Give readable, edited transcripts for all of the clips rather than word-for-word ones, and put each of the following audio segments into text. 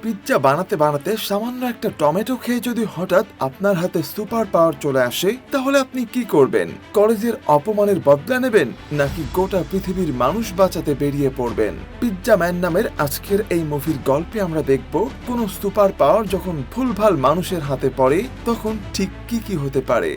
Pizza বানাতে বানাতে সামান্য একটা টমেটো খেয়ে যদি হঠাৎ আপনার হাতে সুপার পাওয়ার চলে আসে, তাহলে আপনি কি করবেন? কলেজের অপমানের বদলা নেবেন, নাকি গোটা পৃথিবীর মানুষ বাঁচাতে বেরিয়ে পড়বেন? পিৎজা ম্যান নামের আজকের এই মুভির গল্পে আমরা দেখব কোন সুপার পাওয়ার যখন ভুলভাল মানুষের হাতে পড়ে তখন ঠিক কি হতে পারে।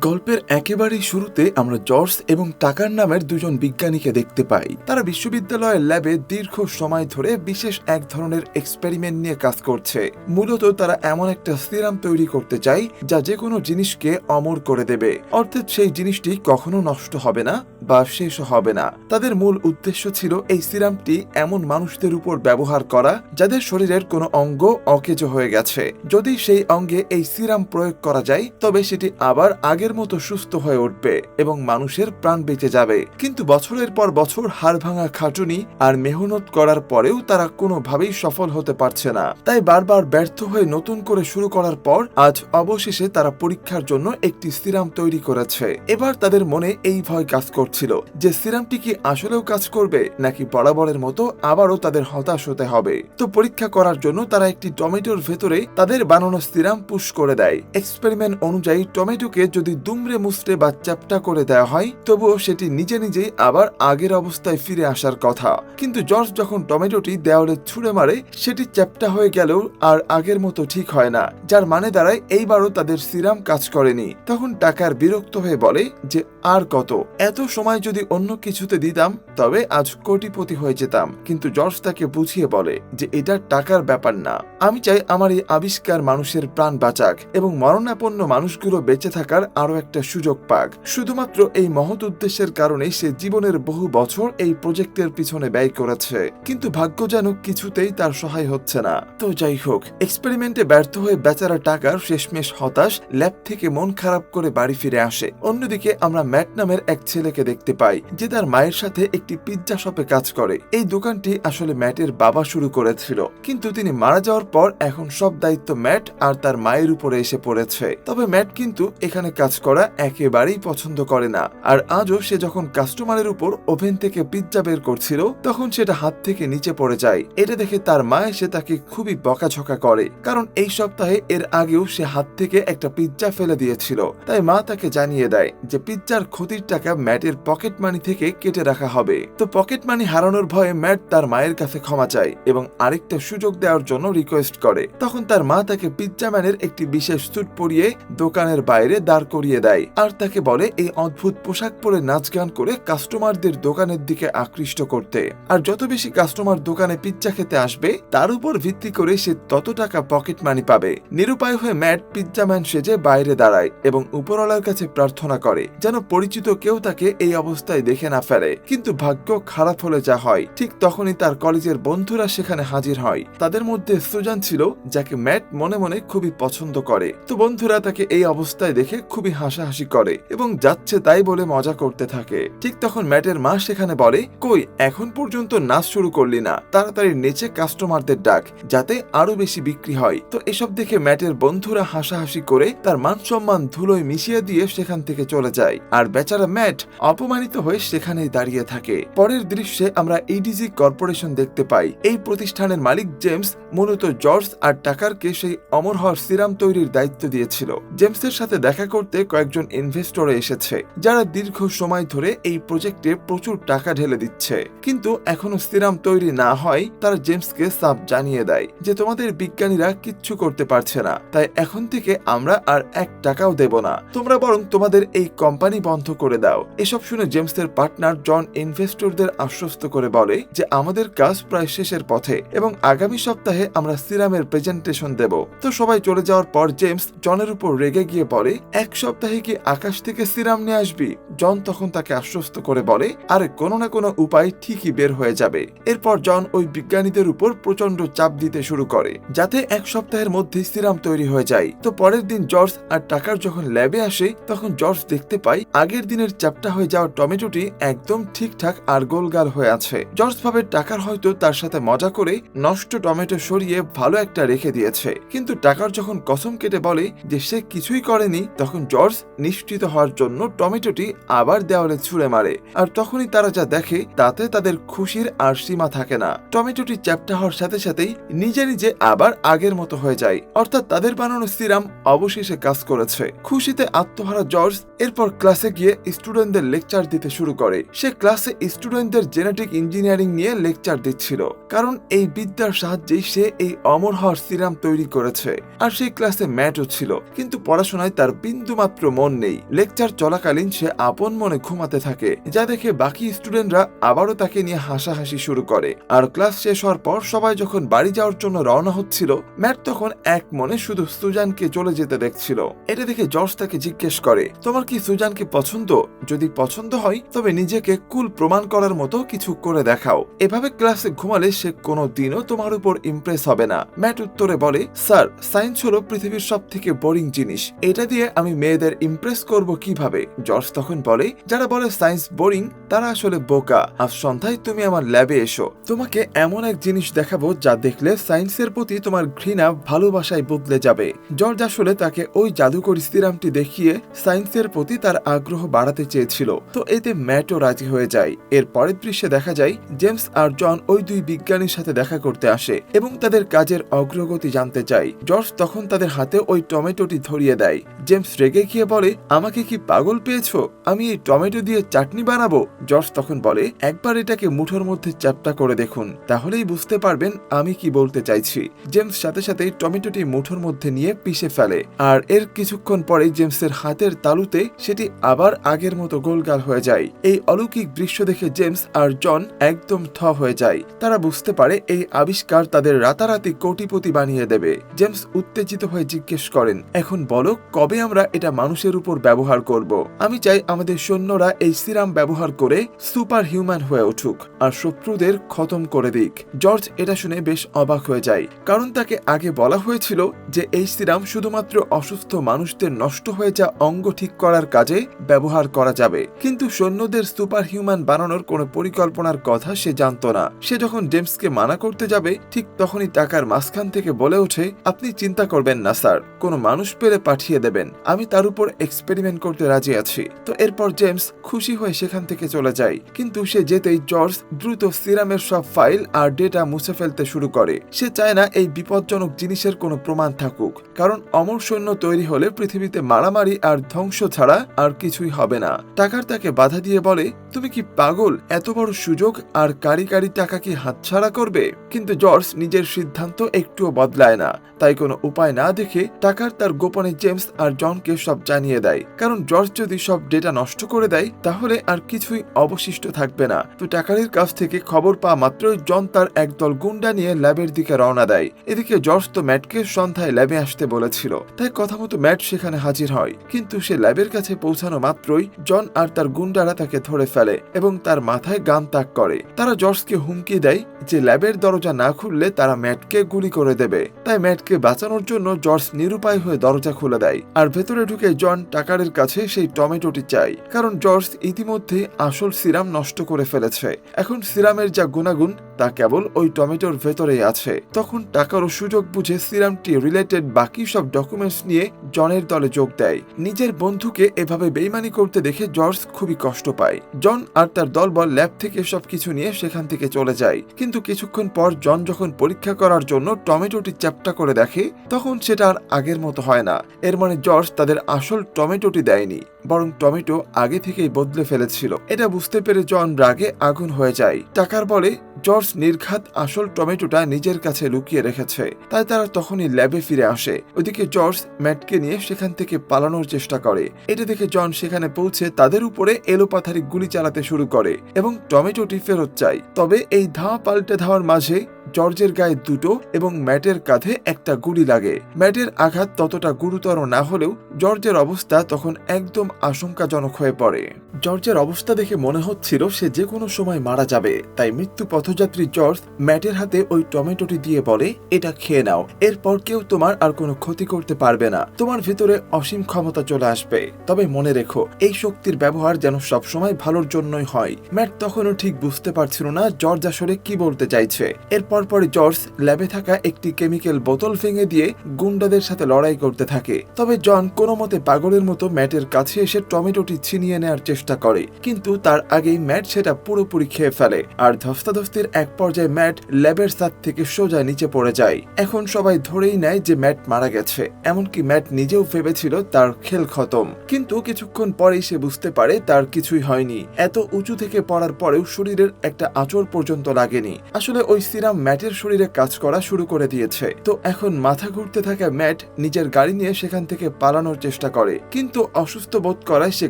গল্পের একেবারেই শুরুতে আমরা জর্জ এবং টাকার নামের দুজন বিজ্ঞানীকে দেখতে পাই। তারা বিশ্ববিদ্যালয়ের ল্যাবে দীর্ঘ সময় ধরে বিশেষ এক ধরনের এক্সপেরিমেন্ট নিয়ে কাজ করছে। মূলত তারা এমন একটা সিরাম তৈরি করতে চায় যা যে কোনো জিনিসকে অমর করে দেবে, অর্থাৎ সেই জিনিসটি কখনো নষ্ট হবে না বা শেষ হবে না। তাদের মূল উদ্দেশ্য ছিল এই সিরামটি এমন মানুষদের উপর ব্যবহার করা যাদের শরীরের কোনো অঙ্গ অকেজো হয়ে গেছে। যদি সেই অঙ্গে এই সিরাম প্রয়োগ করা যায় তবে সেটি আবার আগের মতো সুস্থ হয়ে উঠবে এবং মানুষের প্রাণ বেঁচে যাবে। কিন্তু বছরের পর বছর হাড় ভাঙা খাটুনি আর মেহনত করার পরেও তারা কোনোভাবেই সফল হতে পারছে না। তাই বারবার ব্যর্থ হয়ে নতুন করে শুরু করার পর আজ অবশেষে তারা পরীক্ষার জন্য একটি সিরাম তৈরি করেছে। এবার তাদের মনে এই ভয় কাজ করছিল যে সিরামটি কি আসলেও কাজ করবে, নাকি বরাবরের মতো আবারও তাদের হতাশ হতে হবে। তো পরীক্ষা করার জন্য তারা একটি টমেটোর ভেতরে তাদের বানানো সিরাম পুশ করে দেয়। এক্সপেরিমেন্ট অনুযায়ী টমেটোকে যদি দুমড়ে মুচড়ে বা চ্যাপ্টা করে দেওয়া হয় তবুও সেটি নিজে নিজেই আবার আগের অবস্থায় ফিরে আসার কথা। কিন্তু জর্জ যখন টমেটোটি দেওয়ালে ছুঁড়ে মারে সেটি চ্যাপ্টা হয়ে গেলেও আর আগের মতো ঠিক হয় না, যার মানে দাঁড়ায় এইবারও তাদের সিরাম কাজ করেনি। তখন টাকার বিরক্ত হয়ে বলে যে আর কত, এত সময় যদি অন্য কিছুতে দিতাম তবে আজ কোটিপতি হয়ে যেতাম। কিন্তু জর্জ তাকে বুঝিয়ে বলে যে এটা টাকার ব্যাপার না, আমি চাই আমার এই আবিষ্কার মানুষের প্রাণ বাঁচাক এবং মরণাপন্ন মানুষগুলো বেঁচে থাকার আরো একটা সুযোগ পাক। শুধুমাত্র এই মহৎ উদ্দেশ্যের কারণেই সে জীবনের বহু বছর এই প্রজেক্টের পিছনে ব্যয় করেছে, কিন্তু ভাগ্য যেন কিছুতেই তার সহায় হচ্ছে না। তো যাই হোক, এক্সপেরিমেন্টে ব্যর্থ হয়ে বেচারা টাকার শেষমেশ হতাশ ল্যাব থেকে মন খারাপ করে বাড়ি ফিরে আসে। অন্যদিকে আমরা ম্যাট নামের এক ছেলেকে দেখতে পাই যে তার মায়ের সাথে একটি পিৎজা শপে কাজ করে। এই দোকানটি আসলে ম্যাটের বাবা শুরু করেছিল, কিন্তু তিনি মারা যাওয়ার পর এখন সব দায়িত্ব ম্যাট আর তার মায়ের উপরে এসে পড়েছে। তবে ম্যাট কিন্তু এখানে কাজ করা একেবারেই পছন্দ করে না। আর আজও সে যখন কাস্টমারের উপর ওভেন থেকে পিৎজা বের করছিল তখন সেটা হাত থেকে নিচে পড়ে যায়। এটা দেখে তার মা এসে তাকে খুবই বকাঝকা করে, কারণ এই সপ্তাহে এর আগেও সে হাত থেকে একটা পিৎজা ফেলে দিয়েছিল। তাই মা তাকে জানিয়ে দেয় যে পিৎজার ক্ষতির টাকা ম্যাটের পকেট মানি থেকে কেটে রাখা হবে। তো পকেট মানি হারানোর ভয়ে ম্যাট তার মায়ের কাছে ক্ষমা চায় এবং আরেকটা সুযোগ দেওয়ার জন্য রিকোয়েস্ট করে। তখন তার মা তাকে পিৎজা ম্যানের একটি বিশেষ স্যুট পরিয়ে দোকানের বাইরে দাঁড় করিয়ে দেয় আর তাকে বলে এই অদ্ভুত পোশাক পরে নাচ গান করে কাস্টমারদের দোকানের দিকে আকৃষ্ট করতে। আর যত বেশি কাস্টমার দোকানে পিৎজা খেতে আসবে তার উপর ভিত্তি করে সে তত টাকা পকেট মানি পাবে। নিরুপায় হয়ে ম্যাট পিৎজা ম্যান সেজে বাইরে দাঁড়ায় এবং উপরওয়ালার কাছে প্রার্থনা করে যেন পরিচিত কেউ তাকে এই অবস্থায় দেখে না ফেলে। কিন্তু ভাগ্য খারাপ হলে যা হয়, ঠিক তখনই তার কলেজের বন্ধুরা সেখানে হাজির হয়। তাদের মধ্যে সুজান ছিল, যাকে ম্যাট মনে মনে খুবই পছন্দ করে। তো বন্ধুরা তাকে এই অবস্থায় দেখে খুবই হাসাহাসি করে এবং যাচ্ছে তাই বলে মজা করতে থাকে। ঠিক তখন ম্যাটের মা সেখানে বলে, কই এখন পর্যন্ত নাচ শুরু করলি না, তাড়াতাড়ি নেচে কাস্টমারদের ডাক যাতে আরো বেশি বিক্রি হয়। তো এসব দেখে ম্যাটের বন্ধুরা হাসাহাসি করে তার মান সম্মান ধুলোয় মিশিয়ে দিয়ে সেখান থেকে চলে যায়। আর বেচারা ম্যাট অপমানিত হয়ে সেখানেই দাঁড়িয়ে থাকে। পরের দৃশ্যে আমরা ইডিজি কর্পোরেশন দেখতে পাই। এই প্রতিষ্ঠানের মালিক জেমস মূলত জর্জ আর টাকারকে সেই অমর হওয়ার সিরাম তৈরির দায়িত্ব দিয়েছিল। জেমসের সাথে দেখা করতে কয়েকজন ইনভেস্টরে এসেছে যারা দীর্ঘ সময় ধরে এই প্রজেক্টে প্রচুর টাকা ঢেলে দিচ্ছে। কিন্তু এখনো সিরাম তৈরি না হয় তারা জেমসকে সাফ জানিয়ে দেয় যে তোমাদের বিজ্ঞানীরা কিচ্ছু করতে পারছে না, তাই এখন থেকে আমরা আর 1 টাকাও দেব না, তোমরা বরং তোমাদের এই কোম্পানি বন্ধ করে দাও। এসব শুনে জেমসের পার্টনার জন ইনভেস্টরদের আশ্বস্ত করে বলে যে আমাদের কাজ প্রায় শেষের পথে এবং আগামী সপ্তাহে আমরা সিরামের প্রেজেন্টেশন দেব। তো সবাই চলে যাওয়ার পর জেমস জনের উপর রেগে গিয়ে বলে, 1 সপ্তাহে কি আকাশ থেকে সিরাম নিয়ে আসবি? জন তখন তাকে আশ্বস্ত করে বলে, আরে কোনো না কোনো উপায় ঠিকই বের হয়ে যাবে। এরপর জন ওই বিজ্ঞানীদের উপর প্রচন্ড চাপ দিতে শুরু করে যাতে 1 সপ্তাহের মধ্যে সিরাম তৈরি হয়ে যায়। তো পরের দিন জর্জ আর টাকার যখন ল্যাবে আসে তখন জর্জ দেখতে পায় আগের দিনের চ্যাপ্টা হয়ে যাওয়া যাওয়া টমেটোটি একদম ঠিকঠাক আর গোলগাল হয়ে আছে। জর্জ ভাবে টাকার হয়তো তার সাথে মজা করে নষ্ট টমেটো সরিয়ে ভালো একটা রেখে দিয়েছে, কিন্তু টাকার যখন কসম কেটে বলে যে সে কিছুই করেনি, তখন জর্জ নিশ্চিত হওয়ার জন্য টমেটোটি আবার দেওয়ালে ছুঁড়ে মারে। আর তখনই তারা যা দেখে তাতে তাদের খুশির আর সীমা থাকে না। টমেটোটি চ্যাপ্টা হওয়ার সাথে সাথেই নিজে নিজে আবার আগের মতো হয়ে যায়, অর্থাৎ তাদের বানানো সিরাম অবশেষে কাজ করেছে। খুশিতে আত্মহারা জর্জ এরপর ক্লাসে গিয়ে স্টুডেন্টদের লেকচার দিতে শুরু করে। সে ক্লাসে স্টুডেন্টদের জেনেটিক ইঞ্জিনিয়ারিং নিয়ে লেকচার দিচ্ছিল, কারণ এই বিদ্যার সাহায্যেই সে এই অমর হওয়ার সিরাম তৈরি করেছে। আর সেই ক্লাসে ম্যাটও ছিল, কিন্তু পড়াশোনায় তার বিন্দুমাত্র মন নেই। লেকচার চলাকালীন সে আপন মনে ঘুমাতে থাকে, যা দেখে বাকি স্টুডেন্টরা আবারও তাকে নিয়ে হাসাহাসি শুরু করে। আর ক্লাস শেষ হওয়ার পর সবাই যখন বাড়ি যাওয়ার জন্য রওনা হচ্ছিল, ম্যাট তখন এক মনে শুধু সুজানকে চলে যেতে দেখছিল। এটা দেখে জর্জ তাকে জিজ্ঞেস করে, তোমার কি সুজানকে পছন্দ? যদি পছন্দ হয় তবে নিজেকে কুল প্রমাণ করার মতো কিছু করে দেখাও। এভাবে ক্লাসে ঘুমালে সে কোনোদিনও তোমার উপর ইমপ্রেস হবে না। ম্যাট উত্তরে বলে, স্যার, সায়েন্স হলো পৃথিবীর সব থেকে বোরিং জিনিস, এটা দিয়ে আমি মেয়েদের ইমপ্রেস করব কিভাবে? জর্জ তখন বলে, যারা বলে সায়েন্স বোরিং তারা আসলে বোকা। আজ সন্ধ্যায় তুমি আমার ল্যাবে এসো, তোমাকে এমন এক জিনিস দেখাবো যা দেখলে সায়েন্সের প্রতি তোমার ঘৃণা ভালোবাসায় বদলে যাবে। জর্জ আসলে তাকে ওই জাদুকরী সিরামটি দেখিয়ে সায়েন্সের প্রতি তার আগ্রহ বাড়াতে চেয়েছিল, তো এতে ম্যাটও রাজি হয়ে যায়। এর পরের দৃশ্যে দেখা যায় জেমস আর জন ওই দুই বিজ্ঞানীর সাথে দেখা করতে আসে এবং তাদের কাজের অগ্রগতি জানতে চায়। জর্জ তখন তাদের হাতে ওই টমেটোটি ধরিয়ে দেয়। জেমস রেগে গিয়ে বলে, আমাকে কি পাগল পেয়েছো? আমি এই টমেটো দিয়ে চাটনি বানাবো? জর্জ তখন বলে, একবার এটাকে মুঠোর মধ্যে চ্যাপ্টা করে দেখুন, তাহলেই বুঝতে পারবেন আমি কি বলতে চাইছি। জেমস সাথে সাথে টমেটোটি মুঠোর মধ্যে নিয়ে পিষে ফেলে, আর এর কিছুক্ষণ পরে জেমসের হাতের তালুতে সেটি আবার আগের মতো গোলগাল হয়ে যায়। এই অলৌকিক দৃশ্য দেখে জেমস আর জন একদম থ হয়ে যায়। তারা বুঝতে পারে এই আবিষ্কার তাদের রাতারাতি কোটিপতি বানিয়ে দেবে। জেমস উত্তেজিত হয়ে জিজ্ঞেস করেন, এখন বলো কবে আমরা এটা মানুষের উপর ব্যবহার করব? আমি চাই আমাদের সৈন্যরা এই সিরাম ব্যবহার করে সুপার হিউম্যান হয়ে উঠুক আর শত্রুদের খতম করে দিক। জর্জ এটা শুনে বেশ অবাক হয়ে যায়, কারণ তাকে আগে বলা হয়েছিল যে এই সিরাম শুধুমাত্র অসুস্থ মানুষদের নষ্ট হয়ে যাওয়া অঙ্গ ঠিক করার কাজে ব্যবহার করা যাবে, কিন্তু সৈন্যদের সুপার হিউম্যান বানানোর কোনো পরিকল্পনার কথা সে জানত না। সে যখন জেমসকে মানা করতে যাবে, ঠিক তখনই টাকার মাঝখান থেকে বলে ওঠে, আপনি চিন্তা করবেন না স্যার, কোনো মানুষ পেলে পাঠিয়ে দেবেন, আমি তার উপর এক্সপেরিমেন্ট করতে রাজি আছি। তো এরপর জেমস খুশি হয়ে সেখান থেকে চলে যায়, কিন্তু সে যেতেই জর্জ দ্রুত সিরামের সব ফাইল আর ডেটা মুছে ফেলতে শুরু করে। সে চায় না এই বিপজ্জনক জিনিসের কোনো প্রমাণ থাকুক, কারণ অমর সৈন্য তৈরি হলে পৃথিবীতে মারামারি আর ধ্বংস ছাড়া আর কিছুই হবে না। টাকার তাকে বাধা দিয়ে বলে, তুমি কি পাগল? এত বড় সুযোগ আর কারি কারি টাকা কি হাতছাড়া করবে? কিন্তু জর্জ নিজের সিদ্ধান্ত একটুও বদলায় না। তাই কোনো উপায় না দেখে টাকার তার গোপনে জেমস আর জনকে সব জানিয়ে দেয়, কারণ জর্জ যদি সব ডেটা নষ্ট করে দেয় তাহলে আর কিছুই অবশিষ্ট থাকবে না। তো টাকারের কাছ থেকে খবর পাওয়া মাত্রই জন তার একদল গুন্ডা নিয়ে ল্যাবের দিকে রওনা দেয়। এদিকে জর্জ তো ম্যাটকে সন্ধ্যায় ল্যাবে আসতে বলেছিল, তাই কথা মতো ম্যাট সেখানে হাজির হয়, কিন্তু সে ল্যাবের কাছে পৌঁছানো মাত্রই জন আর তার গুন্ডারা তাকে ধরে ফেলে এবং তার মাথায় গান তাক করে। তারা জর্জকে হুমকি দেয় যে ল্যাবের দরজা না খুললে তারা ম্যাটকে গুলি করে দেবে। তাই ম্যাটকে বাঁচানোর জন্য জর্জ নিরুপায় হয়ে দরজা খুলে দেয়, আর ভেতরে ঢুকে জন টাকারের কাছে সেই টমেটোটি চায়, কারণ জর্জ ইতিমধ্যে আসল সিরাম নষ্ট করে ফেলেছে। এখন সিরামের যা গুণাগুণ তা কেবল ওই টমেটোর ভেতরেই আছে। তখন টাকারও সুযোগ বুঝে সিরামটি রিলেটেড বাকি সব ডকুমেন্টস নিয়ে জনের দলে যোগ দেয়। নিজের বন্ধুকে এভাবে বেইমানি করতে দেখে জর্জ খুবই কষ্ট পায়। জন আর তার দলবল ল্যাব থেকে সবকিছু নিয়ে সেখান থেকে চলে যায়, কিন্তু কিছুক্ষণ পর জন যখন পরীক্ষা করার জন্য টমেটোটি চ্যাপ্টা করে দেখে, তখন সেটা আর আগের মতো হয় না। এর মানে জর্জ তাদের আসল টমেটোটি দেয়নি, বরং টমেটো আগে থেকেই বদলে ফেলেছিল। এটা বুঝতে পেরে জন রাগে আগুন হয়ে যায়। টাকার বলে জর্জ নির্ঘাত আসল টমেটোটা নিজের কাছে লুকিয়ে রেখেছে, তাই তারা তখনই ল্যাবে ফিরে আসে। ওইদিকে জর্জ ম্যাটকে নিয়ে সেখান থেকে পালানোর চেষ্টা করে। এটা দেখে জন সেখানে পৌঁছে তাদের উপরে এলোপাথারি গুলি চালাতে শুরু করে এবং টমেটোটি ফেরত চায়। তবে এই ধাওয়া পাল্টে ধাওয়ার মাঝে জর্জের গায়ে দুটো এবং ম্যাটের কাঁধে একটা গুলি লাগে। ম্যাটের আঘাত ততটা গুরুতর না হলেও জর্জের অবস্থা তখন একদম আশঙ্কাজনক হয়ে পড়ে। জর্জের অবস্থা দেখে মনে হচ্ছিল সে যে কোনো সময় মারা যাবে, তাই মৃত্যু পথযাত্রী জর্জ ম্যাটের হাতে ওই টমেটোটি দিয়ে বলে, এটা খেয়ে নাও, এরপর কেউ তোমার আর কোনো ক্ষতি করতে পারবে না, তোমার ভিতরে অসীম ক্ষমতা চলে আসবে, তবে মনে রেখো এই শক্তির ব্যবহার যেন সবসময় ভালোর জন্যই হয়। ম্যাট তখনও ঠিক বুঝতে পারছিল না জর্জ আসলে কি বলতে চাইছে। এরপর পরে জর্জ ল্যাবে থাকা একটি কেমিক্যাল বোতল ভেঙে দিয়ে গুন্ডাদের সাথে লড়াই করতে থাকে। তবে জন কোনো মতে পাগলের মতো ম্যাটের কাছে এসে টমেটোটি ছিনিয়ে নেওয়ার চেষ্টা করে, কিন্তু তার আগেই ম্যাট সেটা পুরোপুরি খেয়ে ফেলে। আর ধস্তাধস্তির এক পর্যায়ে ম্যাট ল্যাবের ছাদ থেকে সোজা নিচে পড়ে যায়। এখন সবাই ধরেই নেয় যে ম্যাট মারা গেছে, এমনকি ম্যাট নিজেও ভেবেছিল তার খেল খতম, কিন্তু কিছুক্ষণ পরেই সে বুঝতে পারে তার কিছুই হয়নি। এত উঁচু থেকে পড়ার পরেও শরীরের একটা আঁচড় পর্যন্ত লাগেনি। আসলে ওই সিরাম ম্যাটের শরীরে কাজ করা শুরু করে দিয়েছে। তো এখন মাথা ঘুরতে থাকা ম্যাট নিজের গাড়ি নিয়ে সেখান থেকে পালানোর চেষ্টা করে, কিন্তু অসুস্থ বোধ করায় সে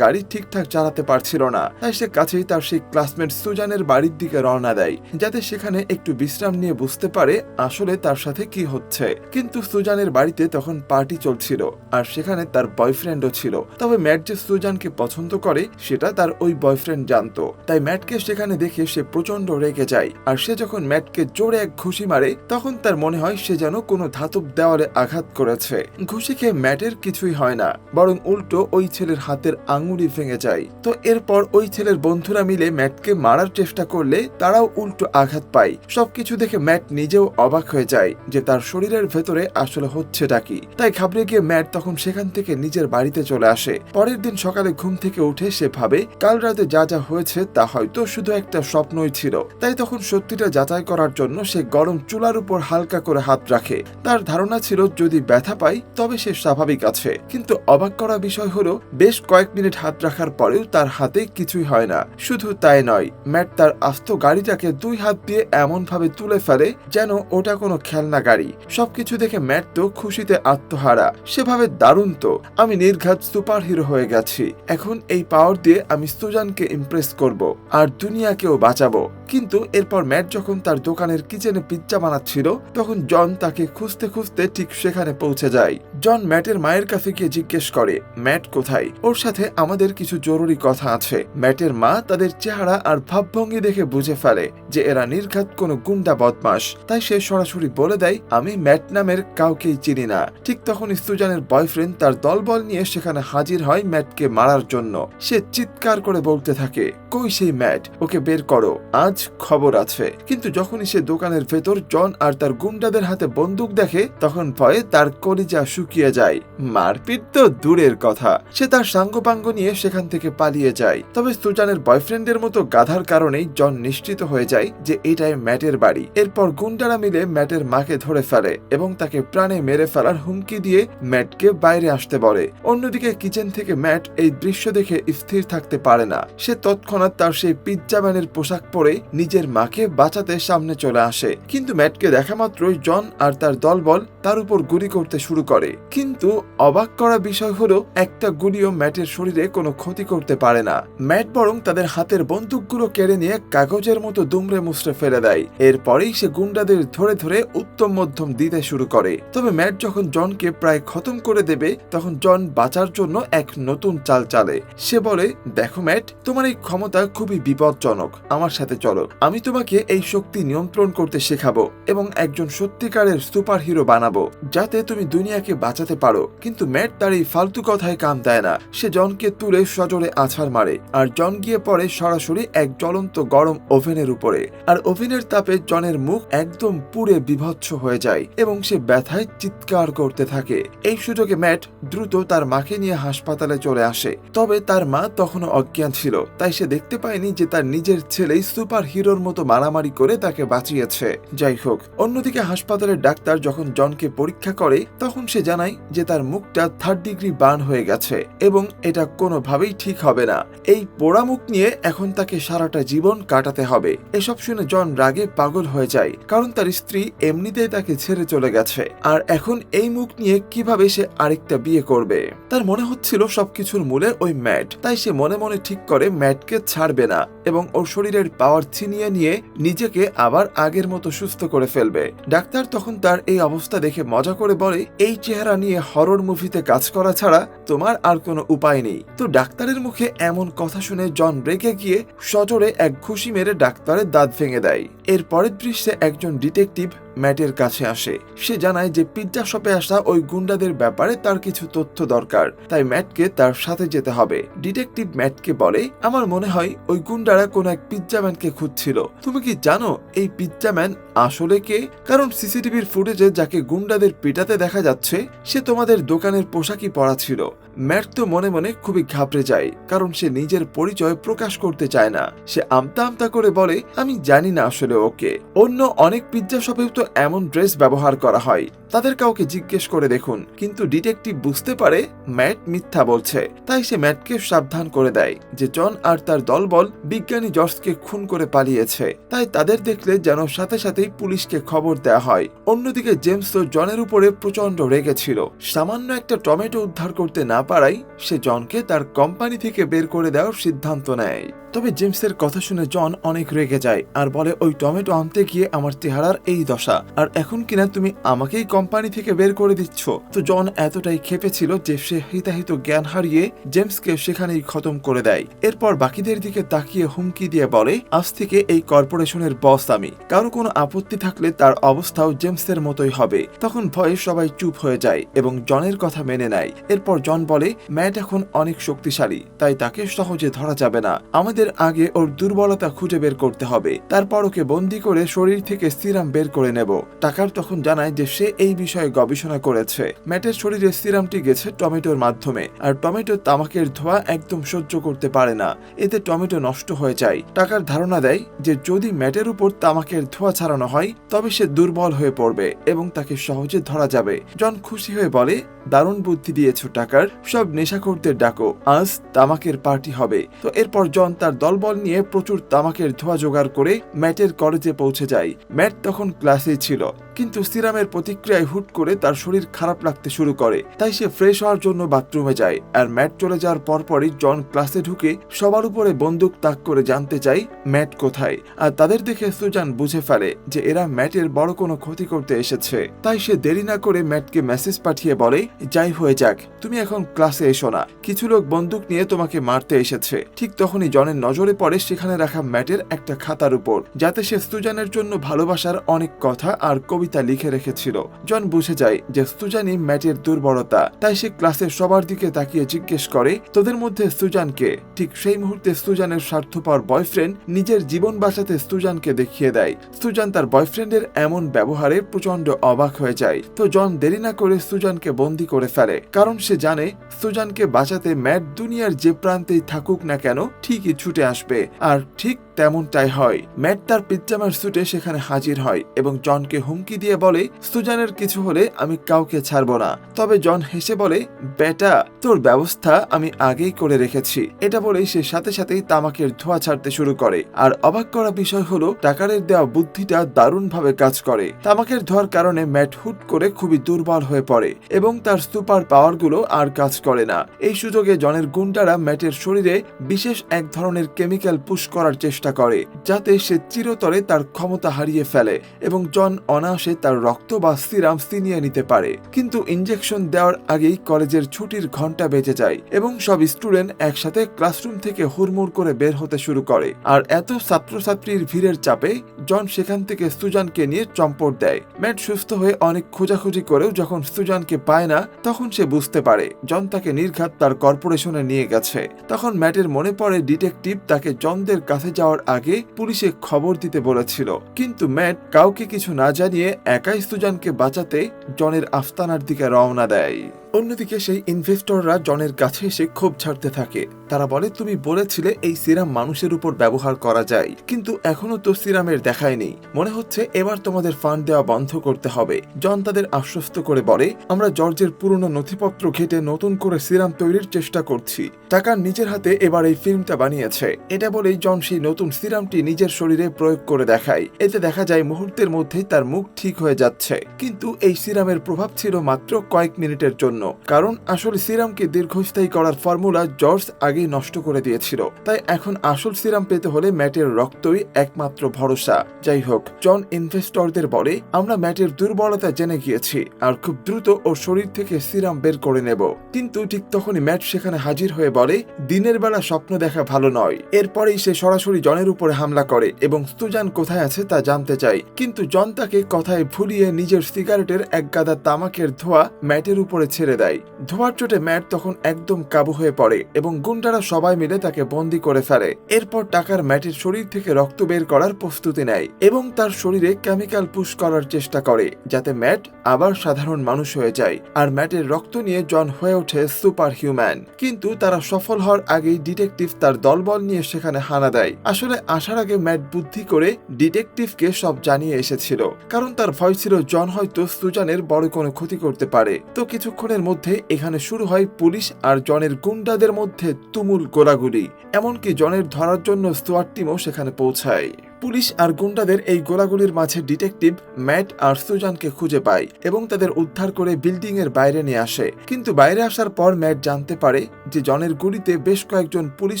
গাড়ি ঠিকঠাক চালাতে পারছিল না। তাই সে কাছেই তার সেই ক্লাসমেট সুজানের বাড়ির দিকে রওনা দেয়, যাতে সেখানে একটু বিশ্রাম নিয়ে বুঝতে পারে আসলে তার সাথে কি হচ্ছে। কিন্তু সুজানের বাড়িতে তখন পার্টি চলছিল, আর সেখানে তার বয়ফ্রেন্ডও ছিল। তবে ম্যাট যে সুজানকে পছন্দ করে সেটা তার ওই বয়ফ্রেন্ড জানতো, তাই ম্যাটকে সেখানে দেখে সে প্রচন্ড রেগে যায়। আর সে যখন ম্যাটকে জোরে এক ঘুষি মারে তখন তার মনে হয় সে যেন কোনো ধাতব দেওয়ালে আঘাত করেছে। ঘুষি খেয়ে ম্যাটের কিছুই হয় না, বরং উল্টো ওই ছেলের হাতের আঙুলি ভেঙে যায়। তো এরপর ওই ছেলের বন্ধুরা মিলে ম্যাটকে মারার চেষ্টা করলে তারাও উল্টো আঘাত পায়। সবকিছু দেখে ম্যাট নিজেও অবাক হয়ে যায় যে তার শরীরের ভেতরে আসলে হচ্ছেটা কি। তাই ঘাবড়ে গিয়ে ম্যাট তখন সেখান থেকে নিজের বাড়িতে চলে আসে। পরের দিন সকালে ঘুম থেকে উঠে সে ভাবে কাল রাতে যা যা হয়েছে তা হয়তো শুধু একটা স্বপ্নই ছিল। তাই তখন সত্যিটা যাচাই করার জন্য সে গরম চুলার উপর হালকা করে হাত রাখে। তার ধারণা ছিল যদি ব্যথা পায় তবে সে স্বাভাবিক আছে, কিন্তু অবাক করা বিষয় হলো বেশ কয়েক মিনিট হাত রাখার পরেও তার হাতে কিছুই হয় না। শুধু তাই নয়, ম্যাট তার আস্ত গাড়িটাকে দুই হাত দিয়ে এমন ভাবে তুলে ফেলে যেন ওটা কোনো খেলনা গাড়ি। সবকিছু দেখে ম্যাট তো খুশিতে আত্মহারা। সেভাবে দারুণ তো, আমি নির্ঘাত সুপার হিরো হয়ে গেছি, এখন এই পাওয়ার দিয়ে আমি সুজানকে ইমপ্রেস করব আর দুনিয়াকেও বাঁচাবো। কিন্তু এরপর ম্যাট যখন তার দোকানের কিচেনে পিৎজা বানাচ্ছিল তখন জন তাকে খুঁজতে খুঁজতে ঠিক সেখানে পৌঁছে যায়। জন ম্যাটের মায়ের কাছে গিয়ে জিজ্ঞেস করে, ম্যাট কোথায়? ওর সাথে আমাদের কিছু জরুরি কথা আছে। ম্যাটের মা তাদের চেহারা আর ভাবভঙ্গি দেখে বুঝে ফেলে যে এরা নির্ঘাত কোনো গুন্ডা বদমাশ। তাই সে সরাসরি বলে দেয়, আমি ম্যাট নামের কাউকেই চিনি না। ঠিক তখন সুজানের বয়ফ্রেন্ড তার দলবল নিয়ে সেখানে হাজির হয় ম্যাটকে মারার জন্য। সে চিৎকার করে বলতে থাকে, কই সেই ম্যাট, ওকে বের করো, আজ খবর আছে। কিন্তু যখনই সে দোকানের ভেতর জন আর তার গুন্ডাদের হাতে বন্দুক দেখে তখন ভয়ে তার কলিজা শুকিয়ে যায়। মারপিট তো দূরের কথা, সে তার সাঙ্গপাঙ্গ নিয়ে সেখান থেকে পালিয়ে যায়। তবে সুজানের বয়ফ্রেন্ডের মতো গাধার কারণেই জন নিশ্চিত হয়ে যায় যে এটাই ম্যাটের বাড়ি। এরপর গুন্ডারা মিলে ম্যাটের মাকে ধরে ফেলে এবং তাকে প্রাণে মেরে ফেলার হুমকি দিয়ে ম্যাটকে বাইরে আসতে বলে। অন্যদিকে কিচেন থেকে ম্যাট এই দৃশ্য দেখে স্থির থাকতে পারে না। সে তৎক্ষণাৎ তার সেই পিৎজা ম্যানের পোশাক পরে নিজের মাকে বাঁচাতে সামনে চলে আসে। কিন্তু ম্যাটকে দেখা মাত্রই জন আর তার দলবল তার উপর গুলি করতে শুরু করে। কিন্তু অবাক করা বিষয় হলো একটা গুলিও ম্যাটের শরীরে কোনো ক্ষতি করতে পারে না। ম্যাট বরং তাদের হাতের বন্দুকগুলো কেড়ে নিয়ে কাগজের মতো দুমড়ে মুচড়ে ফেলে দেয়। এরপরেই সে গুন্ডাদের ধরে ধরে উত্তম মধ্যম দিতে শুরু করে। তবে ম্যাট যখন জনকে প্রায় খতম করে দেবে তখন জন বাঁচার জন্য এক নতুন চাল চালে। সে বলে, দেখো ম্যাট, তোমার এই ক্ষমতা খুবই বিপজ্জনক, আমার সাথে চলো, আমি তোমাকে এই শক্তি নিয়ন্ত্রণ করতে শেখাবো এবং একজন সত্যিকারের সুপার হিরো বানাবো যাতে তুমি দুনিয়াকে বাঁচাতে পারো। কিন্তু ম্যাট তার এই ফালতু কথায় কান দেয় না। সে জনকে তুলে সজোরে আছাড় মারে আর জন গিয়ে পড়ে সরাসরি এক জ্বলন্ত গরম ওভেনের উপরে। আর ওভেনের তাপে জনের মুখ একদম পুড়ে বিভৎস হয়ে যায় এবং সে ব্যথায় চিৎকার করতে থাকে। এই সুযোগে ম্যাট দ্রুত তার মাকে নিয়ে হাসপাতালে চলে আসে। তবে তার মা তখনও অজ্ঞান ছিল, তাই সে দেখতে পায়নি যে তার নিজের ছেলেই সুপার হিরোর মতো মারামারি করে তাকে বাঁচিয়েছে। যাই হোক, অন্যদিকে হাসপাতালের ডাক্তার যখন জনকে পরীক্ষা করে তখন সে জানায় যে তার মুখটা 3rd ডিগ্রি বার্ন হয়ে গেছে এবং এটা কোনোভাবেই ঠিক হবে না। এই পোড়া মুখ নিয়ে এখন তাকে সারাটা জীবন কাটাতে হবে। এসব শুনে জন রাগে পাগল হয়ে যায়, কারণ তার স্ত্রী এমনিতেই তাকে ছেড়ে চলে গেছে আর এখন এই মুখ নিয়ে কিভাবে সে আরেকটা বিয়ে করবে। তার মনে হচ্ছিল সবকিছুর মূলে ওই ম্যাট। তাই সে মনে মনে ঠিক করে ম্যাটকে ছাড়বে না এবং ওর শরীরের পাওয়ার ছিনিয়ে নিয়ে নিজেকে আবার আগের মতো সুস্থ করে ফেলবে। ডাক্তার তখন তার এই অবস্থা দেখে মজা করে বলে, এই চেহারা নিয়ে হরর মুভিতে কাজ করা ছাড়া তোমার আর কোনো উপায় নেই। তো ডাক্তারের মুখে এমন কথা শুনে জন রেগে গিয়ে সজোরে এক ঘুষি মেরে ডাক্তারের দাঁত ভেঙে দেয়। এর পরের দৃশ্যে একজন ডিটেকটিভ ম্যাটের কাছে আসে। সে জানায় যে পিৎজা শপে আসা ওই গুন্ডাদের ব্যাপারে তার কিছু তথ্য দরকার, তাই ম্যাটকে তার সাথে যেতে হবে। ডিটেকটিভ ম্যাটকে বলে, আমার মনে হয় ওই গুন্ডারা কোন এক পিৎজা ম্যানকে খুঁজছিল। তুমি কি জানো এই পিৎজা ম্যান আসলে কে? কারণ সিসিটিভির ফুটেজে যাকে গুন্ডাদের পিটাতে দেখা যাচ্ছে সে তোমাদের দোকানের পোশাকই পরা ছিল। ম্যাট তো মনে মনে খুবই ঘাবড়ে যায়, কারণ সে নিজের পরিচয় প্রকাশ করতে চায় না। সে আমতা আমতা করে বলে, আমি জানি না আসলে ওকে। অন্য অনেক পিৎজা শপেও তো এমন ড্রেস ব্যবহার করা হয়, তাদের কাউকে জিজ্ঞেস করে দেখুন। কিন্তু ডিটেকটিভ বুঝতে পারে ম্যাট মিথ্যা বলছে, তাই সে ম্যাটকে সাবধান করে দেয় যে জন আর তার দলবল বিজ্ঞানী জর্জকে খুন করে পালিয়েছে, তাই তাদের দেখলে যেন সাথে সাথেই পুলিশকে খবর দেয়া হয়। অন্যদিকে জেমস তো জনের উপরে প্রচন্ড রেগেছিল। সামান্য একটা টমেটো উদ্ধার করতে না পারাই সে জনকে তার কোম্পানি থেকে বের করে দেওয়ার সিদ্ধান্ত নেয়। তবে জেমসের কথা শুনে জন অনেক রেগে যায় আর বলে, ওই টমেটো আনতে গিয়ে আমার চেহারার এই দশা, আর এখন কিনা তুমি আমাকেই কোম্পানি থেকে বের করে দিচ্ছ। তো জন এতটাই ক্ষেপেছিল যে সে হিতাহিত জ্ঞান হারিয়ে জেমসকে সেখানেই খতম করে দেয়। এরপর বাকিদের দিকে তাকিয়ে হুমকি দিয়ে বলে, আজ থেকে এই কর্পোরেশনের বস আমি, কারো কোনো আপত্তি থাকলে তার অবস্থাও জেমসের মতোই হবে। তখন ভয়ে সবাই চুপ হয়ে যায় এবং জনের কথা মেনে নেয়। এরপর জন বলে, ম্যাট এখন অনেক শক্তিশালী, তাই তাকে সহজে ধরা যাবে না। আমাদের আগে ওর দুর্বলতা খুঁজে বের করতে হবে, তারপর ওকে বন্দি করে শরীর থেকে সিরাম বের করে নেব। টাকার তখন জানায় যে সে এই বিষয়ে গবেষণা করেছে। ম্যাটের শরীরে সিরামটি গেছে টমেটোর মাধ্যমে, আর টমেটো তামাকের ধোঁয়া একদম সহ্য করতে পারে না, এতে টমেটো নষ্ট হয়ে যায়। টাকার ধারণা দেয় যে যদি ম্যাটের উপর তামাকের ধোঁয়া ছাড়ানো হয় তবে সে দুর্বল হয়ে পড়বে এবং তাকে সহজে ধরা যাবে। জন খুশি হয়ে বলে, দারুণ বুদ্ধি দিয়েছো টাকার, সব নেশাখোরদের ডাকো, আজ তামাকের পার্টি হবে। তো এরপর জন তার দলবল নিয়ে প্রচুর তামাকের ধোঁয়া জোগাড় করে ম্যাটের কলেজে পৌঁছে যায়। ম্যাট তখন ক্লাসেই ছিল, কিন্তু সিরামের প্রতিক্রিয়ায় হুট করে তার শরীর খারাপ লাগতে শুরু করে, তাই সে ফ্রেশ হওয়ার জন্য বাথরুমে যায়। আর ম্যাট চলে যাওয়ার পরপরই জন ক্লাসে ঢুকে সবার উপরে বন্দুক তাক করে জানতে চায় ম্যাট কোথায়। আর তাদের দেখে সুজান বুঝে ফেলে যে এরা ম্যাটের বড় কোনো ক্ষতি করতে এসেছে, তাই সে দেরি না করে ম্যাটকে মেসেজ পাঠিয়ে বলে, যাই হয়ে যাক তুমি এখন ক্লাসে এসো না, কিছু লোক বন্দুক নিয়ে তোমাকে মারতে এসেছে। ঠিক তখনই জনের নজরে পড়ে সেখানে রাখা ম্যাটের একটা খাতার উপর, যাতে সে সুজানের জন্য ভালোবাসার অনেক কথা আর কবিতা লিখে রেখেছিল। জন বুঝে যায় যে সুজানই ম্যাটের দুর্বলতা, তাই সে ক্লাসের সবার দিকে তাকিয়ে জিজ্ঞেস করে, তোদের মধ্যে সুজানকে? ঠিক সেই মুহূর্তে সুজানের স্বার্থপর বয়ফ্রেন্ড নিজের জীবন বাঁচাতে সুজানকে দেখিয়ে দেয়। সুজান তার বয়ফ্রেন্ডের এমন ব্যবহারে প্রচন্ড অবাক হয়ে যায়। তো জন দেরি না করে সুজানকে বন্দী করে ফেলে, কারণ সে জানে সুজানকে বাঁচাতে ম্যাট দুনিয়ার যে প্রান্তেই থাকুক না কেন ঠিকই ছুটে আসবে। আর ঠিক তেমনটাই হয়। ম্যাট তার পিজামার স্যুটে সেখানে হাজির হয় এবং জনকে হুমকি দিয়ে বলে, সুজানের কিছু হলে আমি কাউকে ছাড়বো না। তবে জন হেসে বলে, বেটা তোর ব্যবস্থা আমি আগেই করে রেখেছি। এটা বলেই সে সাথে সাথেই তামাকের ধোঁয়া ছাড়তে শুরু করে। আর অবাক করা বিষয় হলো টাকারের দেওয়া বুদ্ধিটা দারুণভাবে কাজ করে। তামাকের ধোঁয়ার কারণে ম্যাট হুট করে খুবই দুর্বল হয়ে পড়ে এবং তার সুপার পাওয়ারগুলো আর কাজ করে না। এই সুযোগে জনের গুন্ডারা ম্যাটের শরীরে বিশেষ এক ধরনের কেমিক্যাল পুশ করার চেষ্টা করে, যাতে সে চিরতরে তার ক্ষমতা হারিয়ে ফেলে এবং জন অনায়াসে তার রক্ত বা সিরাম ছিনিয়ে নিতে পারে। কিন্তু ইনজেকশন দেওয়ার আগেই কলেজের ছুটির ঘন্টা বেজে যায় এবং সব স্টুডেন্ট একসাথে ক্লাসরুম থেকে হুড়মুড় করে বের হতে শুরু করে। আর এত ছাত্রছাত্রীর ভিড়ের চাপে জন সেখান থেকে সুজানকে নিয়ে চম্পট দেয়। ম্যাট সুস্থ হয়ে অনেক খোঁজাখুঁজি করেও যখন সুজানকে পায় না, তখন সে বুঝতে পারে জন তাকে নির্ঘাত তার কর্পোরেশনে নিয়ে গেছে। তখন ম্যাটের মনে পড়ে ডিটেকটিভ তাকে জনদের কাছে যাওয়ার আগে পুলিশে খবর দিতে বলেছিল, কিন্তু ম্যাট কাউকে কিছু না জানিয়ে একাই সুজানকে বাঁচাতে জনের আস্তানার দিকে রওনা দেয়। অন্যদিকে সেই ইনভেস্টররা জনের কাছে এসে ক্ষোভ ঝাড়তে থাকে। তারা বলে, তুমি বলেছিলে এই সিরাম মানুষের উপর ব্যবহার করা যায়, কিন্তু এখনো তো সিরামের দেখাই নেই, মনে হচ্ছে এবার তোমাদের ফান্ড দেওয়া বন্ধ করতে হবে। জন তাদের আশ্বস্ত করে বলে, আমরা জর্জের পুরনো নথিপত্র ঘেটে নতুন করে সিরাম তৈরির চেষ্টা করছি। টাকার নিজের হাতে এবার এই ফিল্মটা বানিয়েছে। এটা বলেই জন সেই নতুন সিরামটি নিজের শরীরে প্রয়োগ করে দেখায়। এতে দেখা যায় মুহূর্তের মধ্যেই তার মুখ ঠিক হয়ে যাচ্ছে, কিন্তু এই সিরামের প্রভাব ছিল মাত্র কয়েক মিনিটের জন্য। কারণ আসল সিরামকে দীর্ঘস্থায়ী করার ফর্মুলা জর্জ আগেই নষ্ট করে দিয়েছিল। তাই এখন আসল সিরাম পেতে হলে ম্যাটের রক্তই একমাত্র ভরসা। যাই হোক, জন ইনভেস্টরদের বলে, আমরা ম্যাটের দুর্বলতা জেনে গিয়েছি আর খুব দ্রুত ওর শরীর থেকে সিরাম বের করে নেব। কিন্তু ঠিক তখনই ম্যাট সেখানে হাজির হয়ে বলে, দিনের বেলা স্বপ্ন দেখা ভালো নয়। এরপরেই সে সরাসরি জনের উপরে হামলা করে এবং সুজান কোথায় আছে তা জানতে চায়। কিন্তু জন তাকে কথায় ভুলিয়ে নিজের সিগারেটের এক গাদা তামাকের ধোঁয়া ম্যাটের উপরে ছেড়ে দেয়। ধোঁয়ার চোটে ম্যাট তখন একদম কাবু হয়ে পড়ে এবং গুন্ডারা সবাই মিলে তাকে বন্দী করে ফেলে। এরপর টাকার ম্যাটের শরীর থেকে রক্ত বের করার প্রস্তুতি নেয় এবং তার শরীরে কেমিক্যাল পুশ করার চেষ্টা করে যাতে ম্যাট আবার সাধারণ মানুষ হয়ে যায়। আর ম্যাটের রক্ত নিয়ে জন হয়ে ওঠে সুপার হিউম্যান। কিন্তু তারা সফল হওয়ার আগেই ডিটেকটিভ তার দলবল নিয়ে সেখানে হানা দেয়। আসলে আসার আগে ম্যাট বুদ্ধি করে ডিটেকটিভকে সব জানিয়ে এসেছিল, কারণ তার ভয় ছিল জন হয়তো সুজানের বড় কোনো ক্ষতি করতে পারে। তো কিছুক্ষণের মধ্যে এখানে শুরু হয় পুলিশ আর জনের গুন্ডাদের মধ্যে তুমুল গোলাগুলি। এমনকি জনের ধরার জন্য স্টোয়ার্ট টিমও সেখানে পৌঁছায়। পুলিশ আর গুন্ডাদের এই গোলাগুলির মাঝে ডিটেকটিভ ম্যাট আর সুজানকে খুঁজে পায় এবং তাদের উদ্ধার করে বিল্ডিং এর বাইরে নিয়ে আসে। কিন্তু বাইরে আসার পর ম্যাট জানতে পারে যে জনের গুলিতে বেশ কয়েকজন পুলিশ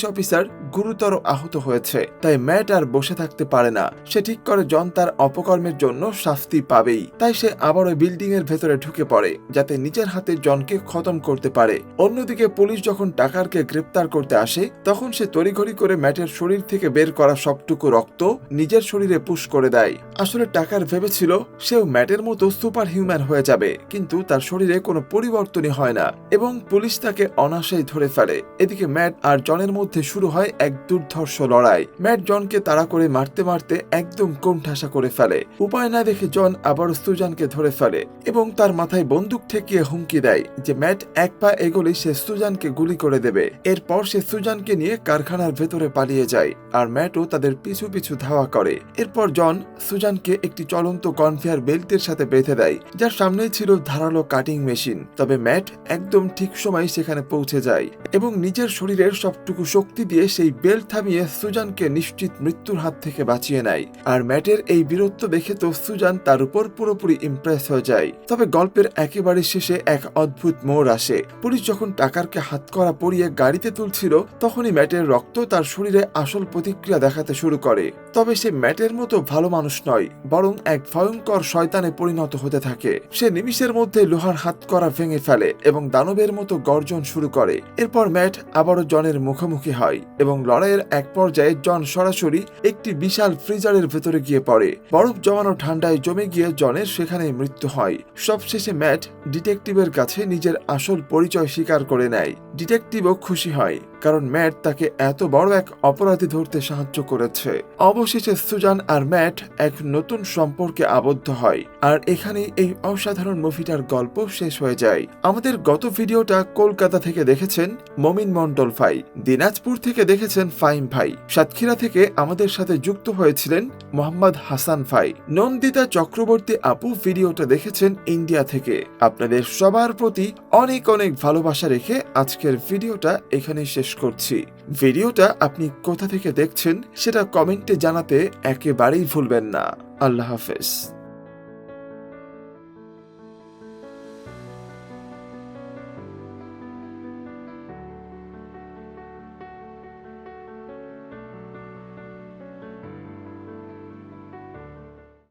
অফিসার গুরুতর আহত হয়েছে। তাই ম্যাট আর বসে থাকতে পারে না। সে ঠিক করে জন তার অপকর্মের জন্য শাস্তি পাবেই। তাই সে আবার ওই বিল্ডিং এর ভেতরে ঢুকে পড়ে যাতে নিজের হাতে জনকে খতম করতে পারে। অন্যদিকে পুলিশ যখন টাকারকে গ্রেপ্তার করতে আসে তখন সে তড়িঘড়ি করে ম্যাটের শরীর থেকে বের করা সবটুকু রক্ত নিজের শরীরে পুশ করে দেয়। আসলে টাকার ভেবেছিল সেও ম্যাটের মতো সুপার হিউম্যান হয়ে যাবে, কিন্তু তার শরীরে কোনো পরিবর্তনই হয় না এবং পুলিশ তাকে অনায়াসেই ধরে ফেলে। এদিকে ম্যাট আর জনের মধ্যে শুরু হয় এক দুর্ধর্ষ লড়াই। ম্যাট জনকে তাড়া করে মারতে মারতে একদম কোণঠাসা করে ফেলে। উপায় না দেখে জন আবার সুজানকে ধরে ফেলে এবং তার মাথায় বন্দুক ঠেকিয়ে হুমকি দেয় যে ম্যাট এক পা এগোলেই সে সুজানকে গুলি করে দেবে। এরপর সে সুজানকে নিয়ে কারখানার ভেতরে পালিয়ে যায় আর ম্যাটও তাদের পিছু পিছু ধাওয়া করে। এরপর জন সুজানকে একটি চলন্ত কনভেয়ার বেল্টের সাথে বেঁধে দেয়, যার সামনেই ছিল ধারালো কাটিং মেশিন। তবে ম্যাট একদম ঠিক সময় সেখানে পৌঁছে যায় এবং নিজের শরীরের সবটুকু শক্তি দিয়ে সেই বেল্ট থামিয়ে সুজানকে নিশ্চিত মৃত্যুর হাত থেকে বাঁচিয়ে নেয়। আর ম্যাটের এই বীরত্ব দেখে তো সুজান তার উপর পুরোপুরি ইমপ্রেস হয়ে যায়। তবে গল্পের একেবারে শেষে এক অদ্ভুত মোড় আসে। পুলিশ যখন টাকারকে হাতকড়া পরিয়ে গাড়িতে তুলছিল তখনই ম্যাটের রক্ত তার শরীরে আসল প্রতিক্রিয়া দেখাতে শুরু করে। তবে সে ম্যাটের মতো ভালো মানুষ নয়, বরং এক ভয়ঙ্কর শয়তানে পরিণত হতে থাকে। সে নিমিষের মধ্যে লোহার হাতকড়া ভেঙে ফেলে এবং দানবের মতো গর্জন শুরু করে। এরপর ম্যাট আবারও জনের মুখোমুখি হয় এবং লড়াইয়ের এক পর্যায়ে জন সরাসরি একটি বিশাল ফ্রিজারের ভেতরে গিয়ে পড়ে। বরফ জমানো ঠান্ডায় জমে গিয়ে জনের সেখানে মৃত্যু হয়। সবশেষে ম্যাট ডিটেকটিভের কাছে নিজের আসল পরিচয় স্বীকার করে নেয়। ডিটেকটিভও খুশি হয়, কারণ ম্যাট তাকে এত বড় এক অপরাধী ধরতে সাহায্য করেছে। অবশেষে সুজান আর ম্যাট এক নতুন সম্পর্কে আবদ্ধ হয় আর এখানেই এই অসাধারণ মুভিটার গল্প শেষ হয়ে যায়। আমাদের গত ভিডিওটা কলকাতা থেকে দেখেছেন মমিন মন্ডল ভাই, দিনাজপুর থেকে দেখেছেন ফাইম ভাই, সাতক্ষীরা থেকে আমাদের সাথে যুক্ত হয়েছিলেন মোহাম্মদ হাসান ভাই, নন্দিতা চক্রবর্তী আপু ভিডিওটা দেখেছেন ইন্ডিয়া থেকে। আপনাদের সবার প্রতি অনেক অনেক ভালোবাসা রেখে আজকের ভিডিওটা এখানে শেষ করছি। ভিডিওটা আপনি কোথা থেকে দেখছেন সেটা কমেন্টে জানাতে একেবারেই ভুলবেন না। আল্লাহ হাফেজ।